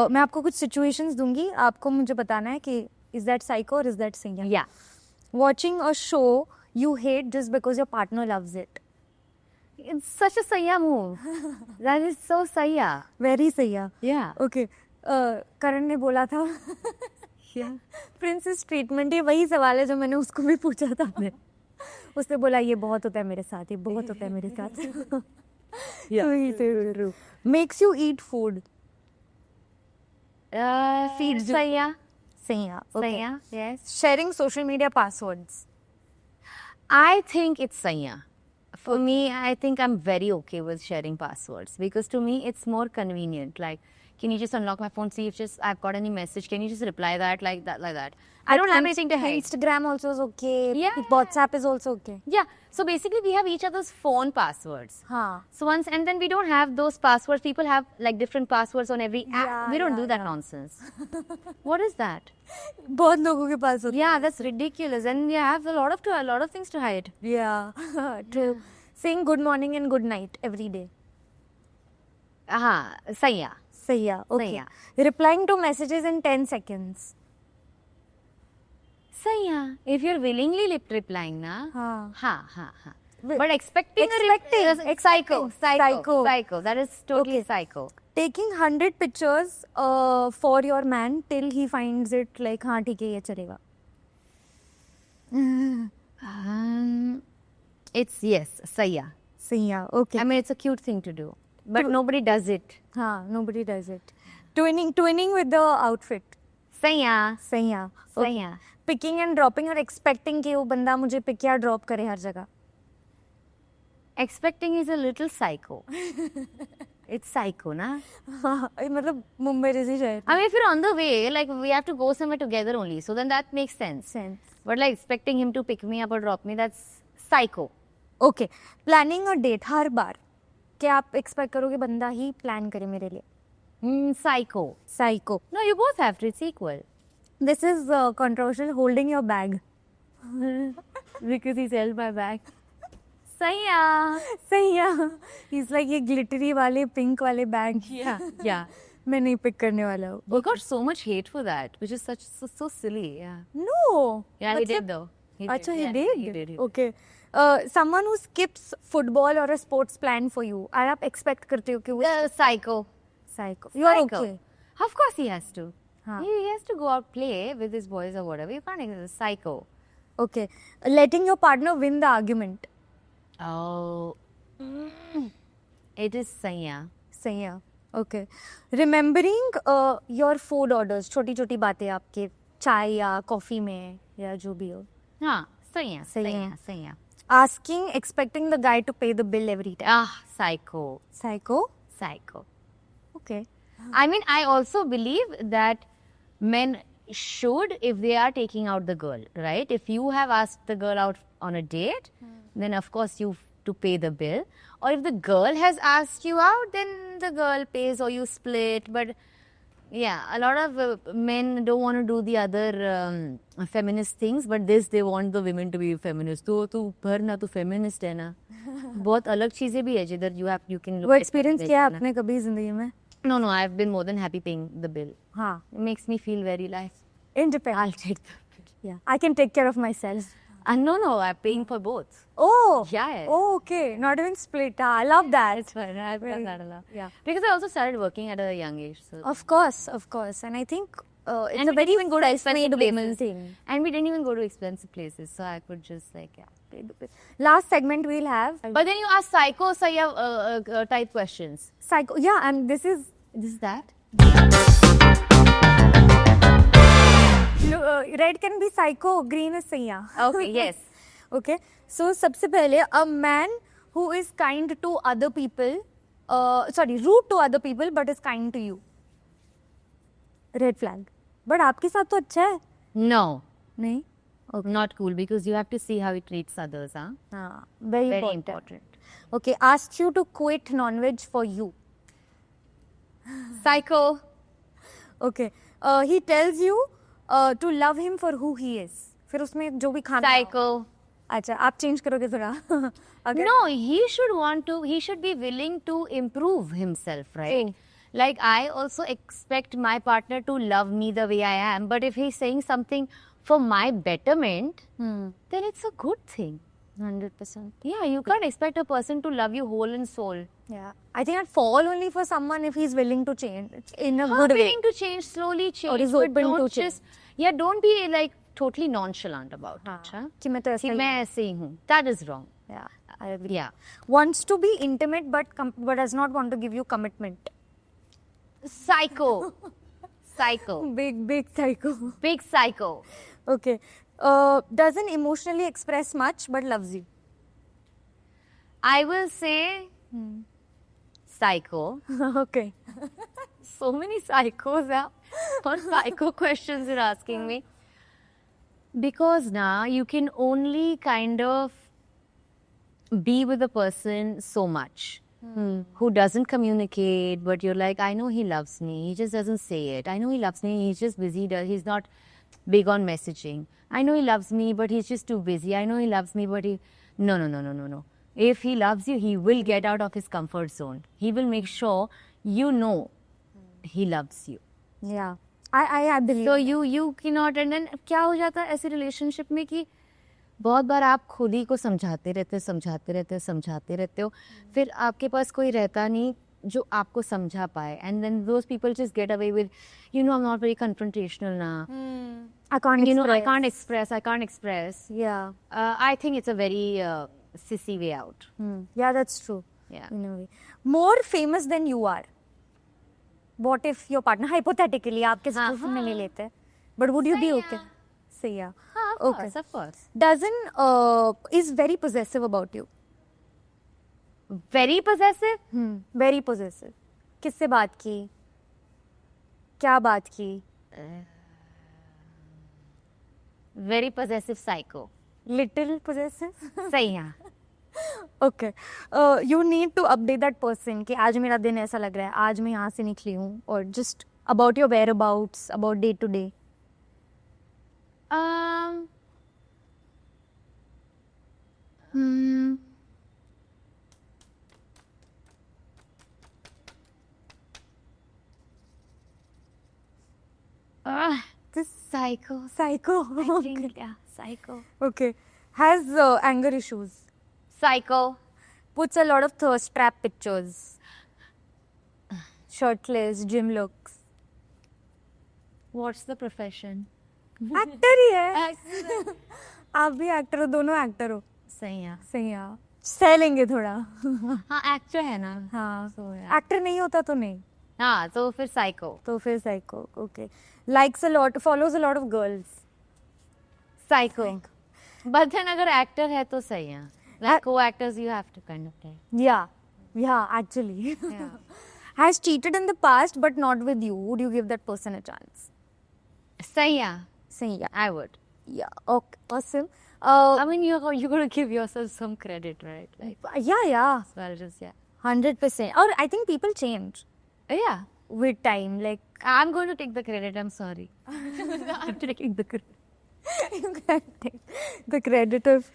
मैं आपको कुछ सिचुएशंस दूंगी, आपको मुझे बताना है कि इज दैट साइको और इज दैट सैया. Yeah. Watching a show you hate just because your partner loves it. It's such a Saya move. That is so Saya. Very सैया. Yeah. Okay. करण ने बोला था Yeah. प्रिंसेस ट्रीटमेंट, ये वही सवाल है जो मैंने उसको भी पूछा था. उसने बोला ये बहुत होता है मेरे साथ, ये बहुत होता है मेरे साथ. Yeah. So he said, makes you eat food. Feeds Saya. सैया. Okay. Saya. Yes. Sharing social media passwords. I think it's Saya. For me, I think I'm very okay with sharing passwords because to me it's more convenient. Like, can you just unlock my phone, see if just I've got any message? Can you just reply that like that, like that? I don't have anything to hide. Instagram also is okay. Yeah. WhatsApp is also okay. Yeah. So basically, we have each other's phone passwords. हाँ. So once, and then we don't have those passwords. People have like different passwords on every app. Yeah, We don't yeah, do that yeah. nonsense. What is that? बहुत लोगों के पास होता है. Yeah, that's ridiculous. And you have a lot of things to hide. Yeah. True. Saying good morning and good night every day. Saya. सैया. Okay. सैया. Replying to messages in 10 seconds. Saya. If you're willingly replying, na. हाँ. Ha. Wi- But expecting Expecting. psycho. That is totally Okay. psycho. Taking 100 pictures for your man till he finds it like हाँ ठीक है ये चलेगा. It's yes, Saya. सैया. Okay. I mean, it's a cute thing to do, but nobody does it. हाँ, nobody does it. Twinning with the outfit. Saya. सैया. Saya. Picking and dropping और expecting कि वो बंदा मुझे pick या drop करे हर जगह. Expecting is a little psycho. It's psycho, na? हाँ, मतलब मुंबई जैसी शहर. I mean, if you're on the way, like we have to go somewhere together only, so then that makes sense. But like expecting him to pick me up or drop me, that's psycho. Okay. Planning a date हर बार क्या आप expect करोगे बंदा ही plan करे मेरे लिए? Psycho. Psycho. No, you both have to. It's equal. This is controversial. Holding your bag. Because he's held my bag. Saya. सैया. He's like ये glittery वाले pink वाले bag. Yeah. मैं नहीं pick करने वाला हूँ. We got so much hate for that, which is so silly. Yeah. No. Yeah, he did though. अच्छा, he Yeah, did? He did. Okay. Someone who skips football or a sports plan for you. और आप expect करते हो कि वो Psycho. psycho. You are Psycho. okay. Of course he has to. हाँ. He has to go out play with his boys or whatever. You can't ignore psycho. Okay. Letting your partner win the argument. Oh. It is Saya. सैया. Okay. Remembering your food orders. छोटी छोटी बातें आपके चाय या coffee में या जो भी हो. Saya. Saya. Asking, expecting the guy to pay the bill every time. Psycho. Psycho. Okay. I mean, I also believe that men should, if they are taking out the girl, right? If you have asked the girl out on a date, then of course you to pay the bill. Or if the girl has asked you out, then the girl pays or you split. But yeah, a lot of men don't want to do the other feminist things, but they want the women to be feminist. तो तू भर ना तू feminist है ना. बहुत अलग चीजें भी है जिधर you can look वो at experience it किया है ना. आपने कभी जिंदगी में? No, I've been more than happy paying the bill. हाँ. It makes me feel very light. Independent. I'll take the bill. Yeah. I can take care of myself. No, I'm paying for both. Oh. Yeah. Oh, okay. Not even split. I love that. It's fine. I've done that a lot. Yeah. Because I also started working at a young age. So. Of course. And I think it's And a we very didn't even go to expensive self-made woman places. thing. And we didn't even go to expensive places. So I could just pay the bill. Last segment we'll have. But then you ask psycho type questions. Psycho. Yeah, and this is that? red can be psycho, green is सैया. Okay, yes. Okay. So सबसे पहले a man who is kind to other people, rude to other people but is kind to you. Red flag. But आपके साथ तो अच्छा है. No. नहीं? Not cool because you have to see how he treats others. हाँ. Very Very important. important. Okay. Asks you to quit non-veg for you. Psycho. Okay. He tells you to love him for who he is. फिर उसमें जो भी खाना. Psycho. अच्छा, आप change करोगे थोड़ा. No, he should be willing to improve himself, right? Like, I also expect my partner to love me the way I am, but if he's saying something for my betterment, then it's a good thing. 100%. Yeah, you can't expect a person to love you whole and soul. Yeah. I think I'd fall only for someone if he's willing to change in a good way. Willing to change, slowly change. is but open don't to just, yeah, don't be like totally nonchalant about it. हाँ? कि मैं तो ऐसा कि ही मैं ऐसे ही हूँ. That is wrong. Yeah, I agree. Yeah. Wants to be intimate but does not want to give you commitment. Psycho. Psycho. Big psycho. Big psycho. Okay. Doesn't emotionally express much but loves you. I will say psycho. Okay. So many psychos are on psycho questions you're asking me. Because now you can only kind of be with a person so much who doesn't communicate, but you're like, I know he loves me, he just doesn't say it. I know he loves me, he's just busy, he's not big on messaging. I know he loves me, but he's just too busy. I know he loves me, but he... No. If he loves you, he will get out of his comfort zone. He will make sure you know he loves you. Yeah. I believe. So you cannot, and then क्या हो जाता है ऐसे relationship में कि बहुत बार आप खुद ही को समझाते रहते हो फिर आपके पास कोई रहता नहीं जो आपको समझा पाए, and then those people just get away with, I'm not very confrontational now. I can't I can't express. Yeah. I think it's a very sissy way out. Yeah, that's true. Yeah. In a way. More famous than you are. What if your partner, hypothetically, आपके situation में ले लेते हैं, but would you be okay? Say yeah. Of course. Is very possessive about you. Very possessive? Very possessive. किससे बात की? क्या बात की? Very possessive psycho. Little possessive? सही है. Okay. You need to update that person कि आज मेरा दिन ऐसा लग रहा है, आज मैं यहाँ से निकली हूँ, or just about your whereabouts, about day to day. This psycho. Psycho. I think, yeah, psycho. Okay. Has anger issues. Psycho. Puts a lot of thirst trap pictures. Shirtless, gym looks. What's the profession? Actor ही है. आप भी actor हो, दोनों actor हो. सही है. सही है. सह लेंगे थोड़ा. हाँ, actor है ना. हाँ. So, yeah. Actor नहीं होता तो नहीं. हाँ, तो फिर psycho. तो फिर psycho. Okay. Likes a lot, follows a lot of girls. Psycho. But then अगर actor है तो सही है. Like co-actors, you have to kind of take. Yeah, actually. Yeah. Has cheated in the past but not with you. Would you give that person a chance? सही है. Say yeah. I would. Yeah. Okay. Awesome. I mean, you're going to give yourself some credit, right? Like, Yeah. so I'll just, yeah. 100%. Or I think people change Yeah. with time. Like, I'm going to take the credit. I'm sorry. I'm taking the credit. you can take the credit of